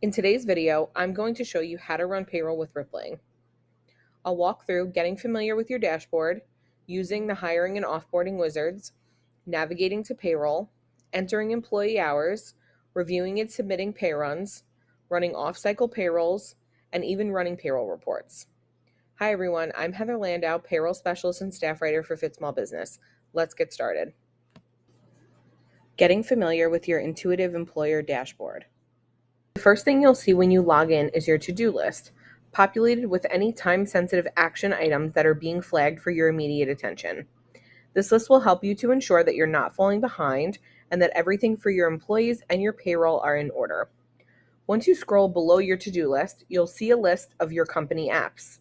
In today's video, I'm going to show you how to run payroll with Rippling. I'll walk through getting familiar with your dashboard, using the hiring and offboarding wizards, navigating to payroll, entering employee hours, reviewing and submitting pay runs, running off-cycle payrolls, and even running payroll reports. Hi everyone, I'm Heather Landau, payroll specialist and staff writer for Fit Small Business. Let's get started. Getting familiar with your intuitive employer dashboard. The first thing you'll see when you log in is your to-do list, populated with any time-sensitive action items that are being flagged for your immediate attention. This list will help you to ensure that you're not falling behind and that everything for your employees and your payroll are in order. Once you scroll below your to-do list, you'll see a list of your company apps.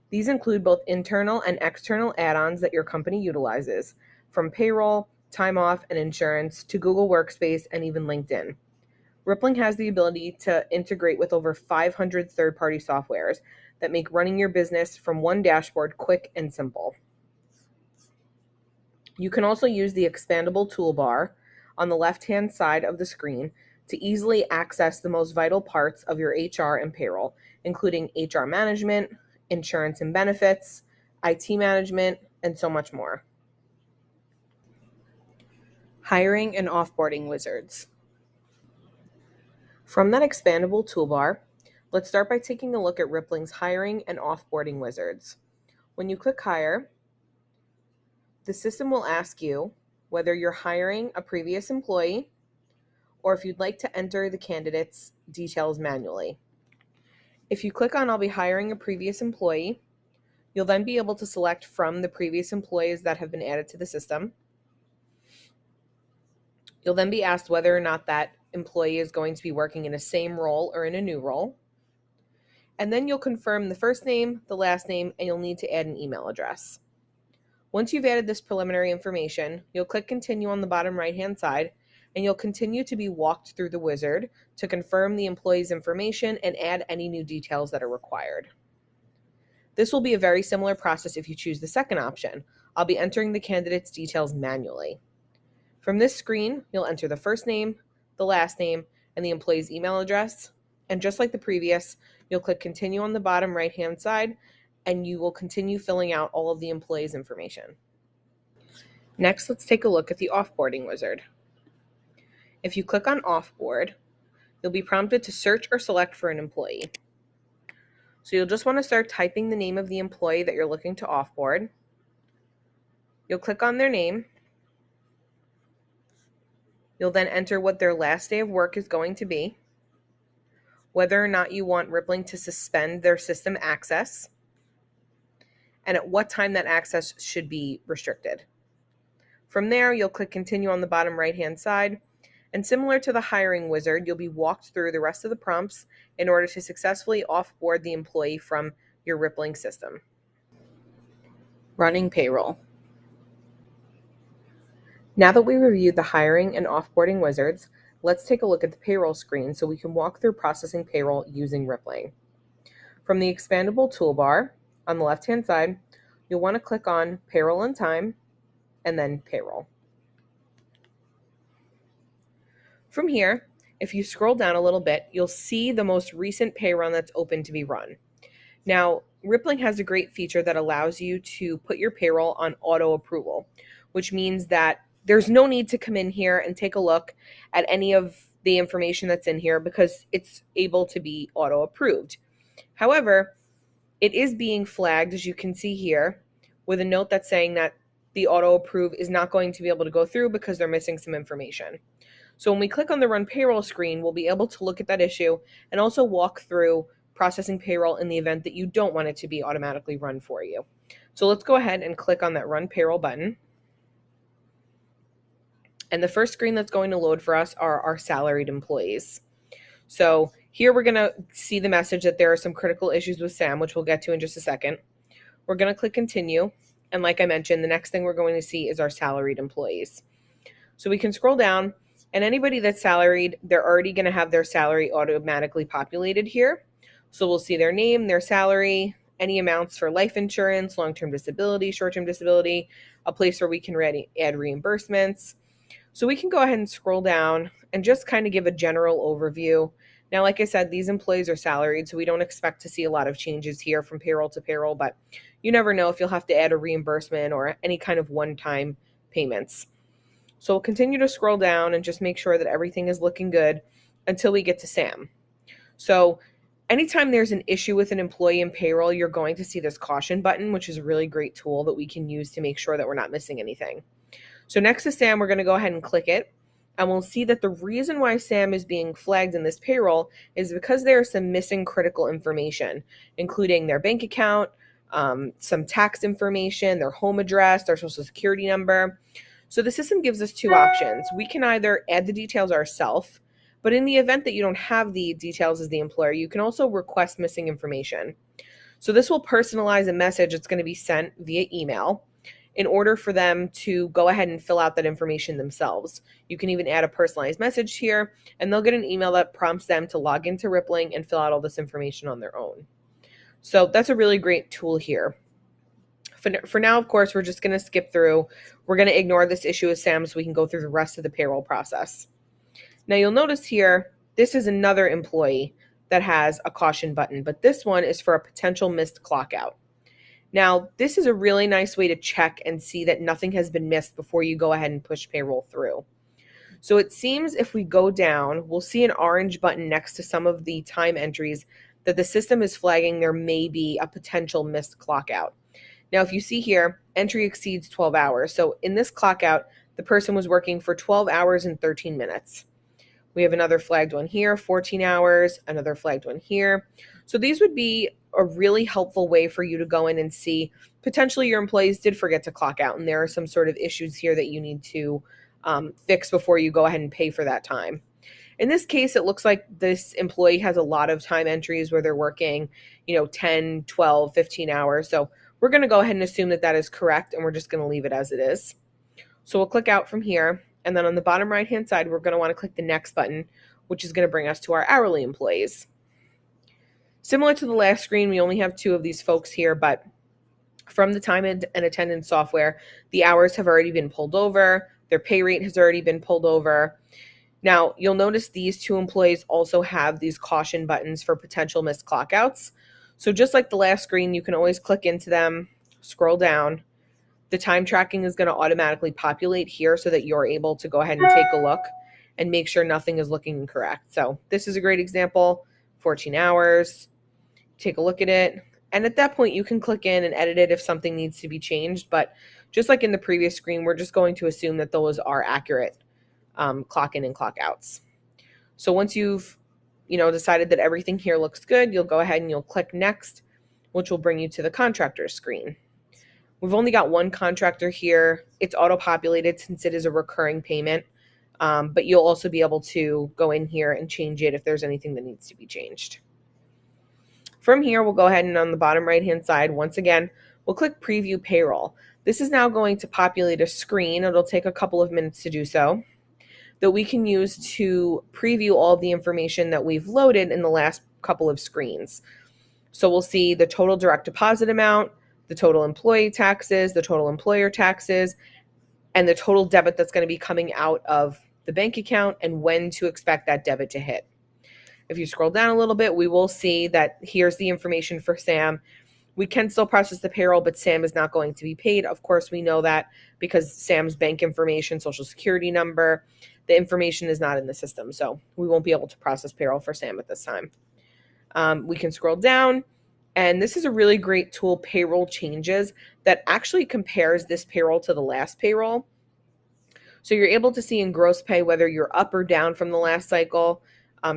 These include both internal and external add-ons that your company utilizes, from payroll, time off, and insurance to Google Workspace and even LinkedIn. Rippling has the ability to integrate with over 500 third-party softwares that make running your business from one dashboard quick and simple. You can also use the expandable toolbar on the left-hand side of the screen to easily access the most vital parts of your HR and payroll, including HR management, insurance and benefits, IT management, and so much more. Hiring and offboarding wizards. From that expandable toolbar, let's start by taking a look at Rippling's hiring and offboarding wizards. When you click Hire, the system will ask you whether you're hiring a previous employee or if you'd like to enter the candidate's details manually. If you click on I'll be hiring a previous employee, you'll then be able to select from the previous employees that have been added to the system. You'll then be asked whether or not that employee is going to be working in a same role or in a new role. And then you'll confirm the first name, the last name, and you'll need to add an email address. Once you've added this preliminary information, you'll click Continue on the bottom right-hand side, and you'll continue to be walked through the wizard to confirm the employee's information and add any new details that are required. This will be a very similar process if you choose the second option. I'll be entering the candidate's details manually. From this screen, you'll enter the first name, the last name, and the employee's email address. And just like the previous, you'll click Continue on the bottom right-hand side, and you will continue filling out all of the employee's information. Next, let's take a look at the offboarding wizard. If you click on Offboard, you'll be prompted to search or select for an employee. So you'll just want to start typing the name of the employee that you're looking to offboard. You'll click on their name. You'll then enter what their last day of work is going to be, whether or not you want Rippling to suspend their system access, and at what time that access should be restricted. From there, you'll click Continue on the bottom right-hand side, and similar to the hiring wizard, you'll be walked through the rest of the prompts in order to successfully offboard the employee from your Rippling system. Running payroll. Now that we reviewed the hiring and offboarding wizards, let's take a look at the payroll screen so we can walk through processing payroll using Rippling. From the expandable toolbar on the left-hand side, you'll want to click on Payroll and Time, and then Payroll. From here, if you scroll down a little bit, you'll see the most recent pay run that's open to be run. Now, Rippling has a great feature that allows you to put your payroll on auto approval, which means that there's no need to come in here and take a look at any of the information that's in here because it's able to be auto approved. However, it is being flagged, as you can see here, with a note that's saying that the auto approve is not going to be able to go through because they're missing some information. So when we click on the Run Payroll screen, we'll be able to look at that issue and also walk through processing payroll in the event that you don't want it to be automatically run for you. So let's go ahead and click on that Run Payroll button. And the first screen that's going to load for us are our salaried employees. So here we're going to see the message that there are some critical issues with Sam, which we'll get to in just a second. We're going to click Continue. And like I mentioned, the next thing we're going to see is our salaried employees. So we can scroll down, and anybody that's salaried, they're already going to have their salary automatically populated here. So we'll see their name, their salary, any amounts for life insurance, long-term disability, short-term disability, a place where we can add reimbursements. So we can go ahead and scroll down and just kind of give a general overview. Now, like I said, these employees are salaried, so we don't expect to see a lot of changes here from payroll to payroll, but you never know if you'll have to add a reimbursement or any kind of one-time payments. So we'll continue to scroll down and just make sure that everything is looking good until we get to Sam. So anytime there's an issue with an employee in payroll, you're going to see this caution button, which is a really great tool that we can use to make sure that we're not missing anything. So next to Sam, we're going to go ahead and click it. And we'll see that the reason why Sam is being flagged in this payroll is because there is some missing critical information, including their bank account, some tax information, their home address, their social security number. So the system gives us two options. We can either add the details ourselves, but in the event that you don't have the details as the employer, you can also request missing information. So this will personalize a message that's going to be sent via email in order for them to go ahead and fill out that information themselves. You can even add a personalized message here, and they'll get an email that prompts them to log into Rippling and fill out all this information on their own. So that's a really great tool here. For now, of course, we're just going to skip through. We're going to ignore this issue with Sam so we can go through the rest of the payroll process. Now you'll notice here, this is another employee that has a caution button, but this one is for a potential missed clock out. Now, this is a really nice way to check and see that nothing has been missed before you go ahead and push payroll through. So it seems if we go down, we'll see an orange button next to some of the time entries that the system is flagging there may be a potential missed clock out. Now, if you see here, entry exceeds 12 hours. So in this clock out, the person was working for 12 hours and 13 minutes. We have another flagged one here, 14 hours, another flagged one here. So these would be a really helpful way for you to go in and see potentially your employees did forget to clock out and there are some sort of issues here that you need to fix before you go ahead and pay for that time. In this case, it looks like this employee has a lot of time entries where they're working, 10, 12, 15 hours. So we're going to go ahead and assume that that is correct, and we're just going to leave it as it is. So we'll click out from here, and then on the bottom right-hand side, we're going to want to click the next button, which is going to bring us to our hourly employees. Similar to the last screen, we only have two of these folks here, but from the time and attendance software, the hours have already been pulled over, their pay rate has already been pulled over. Now, you'll notice these two employees also have these caution buttons for potential missed clockouts. So just like the last screen, you can always click into them, scroll down. The time tracking is going to automatically populate here so that you're able to go ahead and take a look and make sure nothing is looking incorrect. So this is a great example, 14 hours. Take a look at it. And at that point, you can click in and edit it if something needs to be changed. But just like in the previous screen, we're just going to assume that those are accurate clock in and clock outs. So once you've decided that everything here looks good, you'll go ahead and you'll click next, which will bring you to the contractor screen. We've only got one contractor here. It's auto-populated since it is a recurring payment, but you'll also be able to go in here and change it if there's anything that needs to be changed. From here, we'll go ahead and on the bottom right-hand side, once again, we'll click Preview Payroll. This is now going to populate a screen. It'll take a couple of minutes to do so, that we can use to preview all the information that we've loaded in the last couple of screens. So we'll see the total direct deposit amount, the total employee taxes, the total employer taxes, and the total debit that's going to be coming out of the bank account and when to expect that debit to hit. If you scroll down a little bit, we will see that here's the information for Sam. We can still process the payroll, but Sam is not going to be paid. Of course, we know that because Sam's bank information, social security number, the information is not in the system. So we won't be able to process payroll for Sam at this time. We can scroll down, and this is a really great tool, Payroll Changes, that actually compares this payroll to the last payroll. So you're able to see in gross pay whether you're up or down from the last cycle.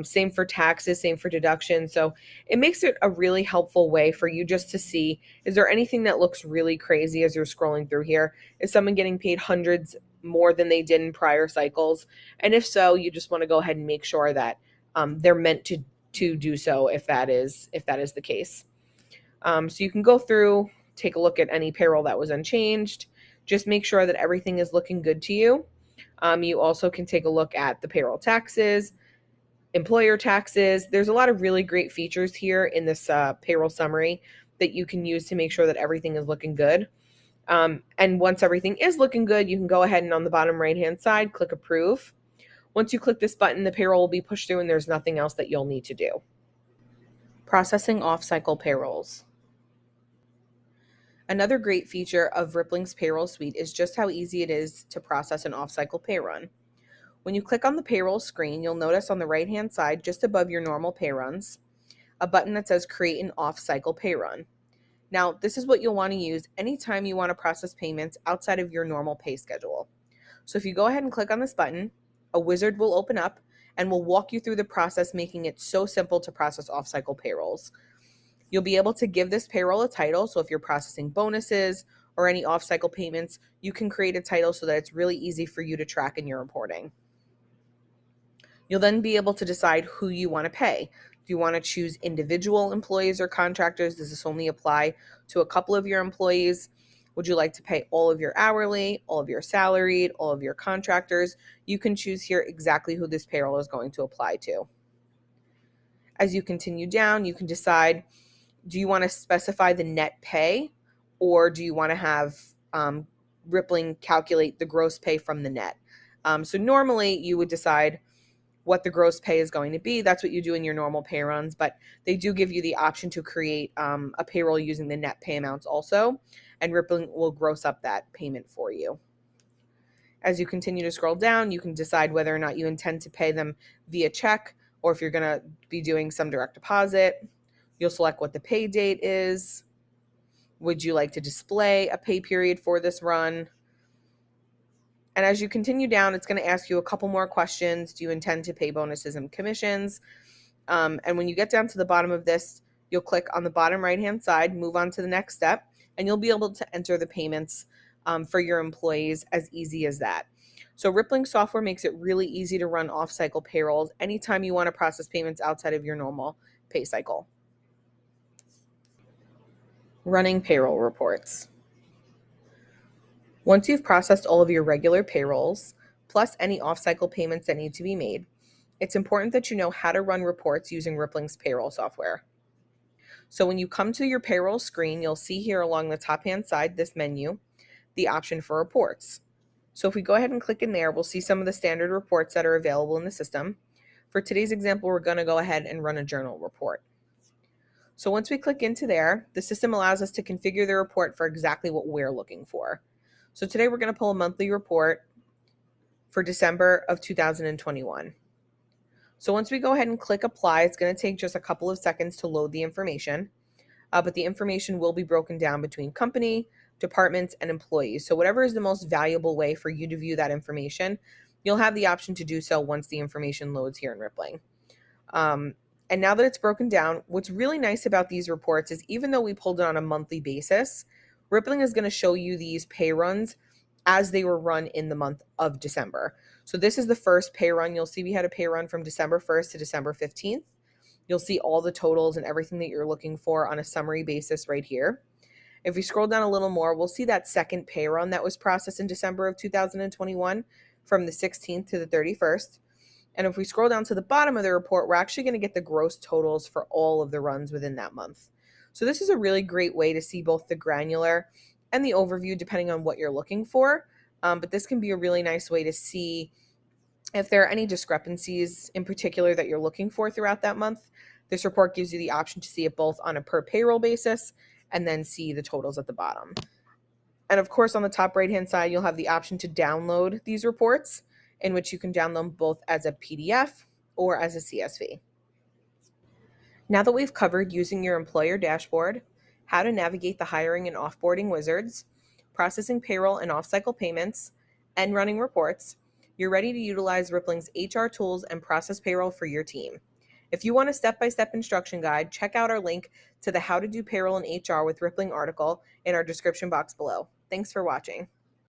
Same for taxes, same for deductions. So it makes it a really helpful way for you just to see, is there anything that looks really crazy as you're scrolling through here? Is someone getting paid hundreds more than they did in prior cycles? And if so, you just want to go ahead and make sure that they're meant to do so if that is the case. So you can go through, take a look at any payroll that was unchanged. Just make sure that everything is looking good to you. You also can take a look at the payroll taxes, employer taxes. There's a lot of really great features here in this payroll summary that you can use to make sure that everything is looking good. And once everything is looking good, you can go ahead and on the bottom right-hand side, click Approve. Once you click this button, the payroll will be pushed through and there's nothing else that you'll need to do. Processing off-cycle payrolls. Another great feature of Rippling's payroll suite is just how easy it is to process an off-cycle pay run. When you click on the payroll screen, you'll notice on the right-hand side, just above your normal pay runs, a button that says Create an Off-Cycle Pay Run. Now, this is what you'll want to use anytime you want to process payments outside of your normal pay schedule. So if you go ahead and click on this button, a wizard will open up and will walk you through the process, making it so simple to process off-cycle payrolls. You'll be able to give this payroll a title. So if you're processing bonuses or any off-cycle payments, you can create a title so that it's really easy for you to track in your reporting. You'll then be able to decide who you want to pay. Do you want to choose individual employees or contractors? Does this only apply to a couple of your employees? Would you like to pay all of your hourly, all of your salaried, all of your contractors? You can choose here exactly who this payroll is going to apply to. As you continue down, you can decide, do you want to specify the net pay, or do you want to have Rippling calculate the gross pay from the net? So normally you would decide what the gross pay is going to be. That's what you do in your normal pay runs, but they do give you the option to create a payroll using the net pay amounts also, and Rippling will gross up that payment for you. As you continue to scroll down, you can decide whether or not you intend to pay them via check or if you're going to be doing some direct deposit. You'll select what the pay date is. Would you like to display a pay period for this run? And as you continue down, it's going to ask you a couple more questions. Do you intend to pay bonuses and commissions? And when you get down to the bottom of this, you'll click on the bottom right-hand side, move on to the next step, and you'll be able to enter the payments for your employees as easy as that. So Rippling software makes it really easy to run off-cycle payrolls anytime you want to process payments outside of your normal pay cycle. Running payroll reports. Once you've processed all of your regular payrolls, plus any off-cycle payments that need to be made, it's important that you know how to run reports using Rippling's payroll software. So when you come to your payroll screen, you'll see here along the top-hand side, this menu, the option for reports. So if we go ahead and click in there, we'll see some of the standard reports that are available in the system. For today's example, we're going to go ahead and run a journal report. So once we click into there, the system allows us to configure the report for exactly what we're looking for. So today we're going to pull a monthly report for December of 2021. So once we go ahead and click apply, it's going to take just a couple of seconds to load the information, but the information will be broken down between company, departments, and employees. So whatever is the most valuable way for you to view that information, you'll have the option to do so once the information loads here in Rippling. And now that it's broken down, what's really nice about these reports is even though we pulled it on a monthly basis, Rippling is going to show you these pay runs as they were run in the month of December. So this is the first pay run. You'll see we had a pay run from December 1st to December 15th. You'll see all the totals and everything that you're looking for on a summary basis right here. If we scroll down a little more, we'll see that second pay run that was processed in December of 2021 from the 16th to the 31st. And if we scroll down to the bottom of the report, we're actually going to get the gross totals for all of the runs within that month. So this is a really great way to see both the granular and the overview depending on what you're looking for. But this can be a really nice way to see if there are any discrepancies in particular that you're looking for throughout that month. This report gives you the option to see it both on a per payroll basis and then see the totals at the bottom. And of course, on the top right-hand side, you'll have the option to download these reports, in which you can download them both as a PDF or as a CSV. Now that we've covered using your employer dashboard, how to navigate the hiring and offboarding wizards, processing payroll and off-cycle payments, and running reports, you're ready to utilize Rippling's HR tools and process payroll for your team. If you want a step-by-step instruction guide, check out our link to the How to Do Payroll and HR with Rippling article in our description box below. Thanks for watching.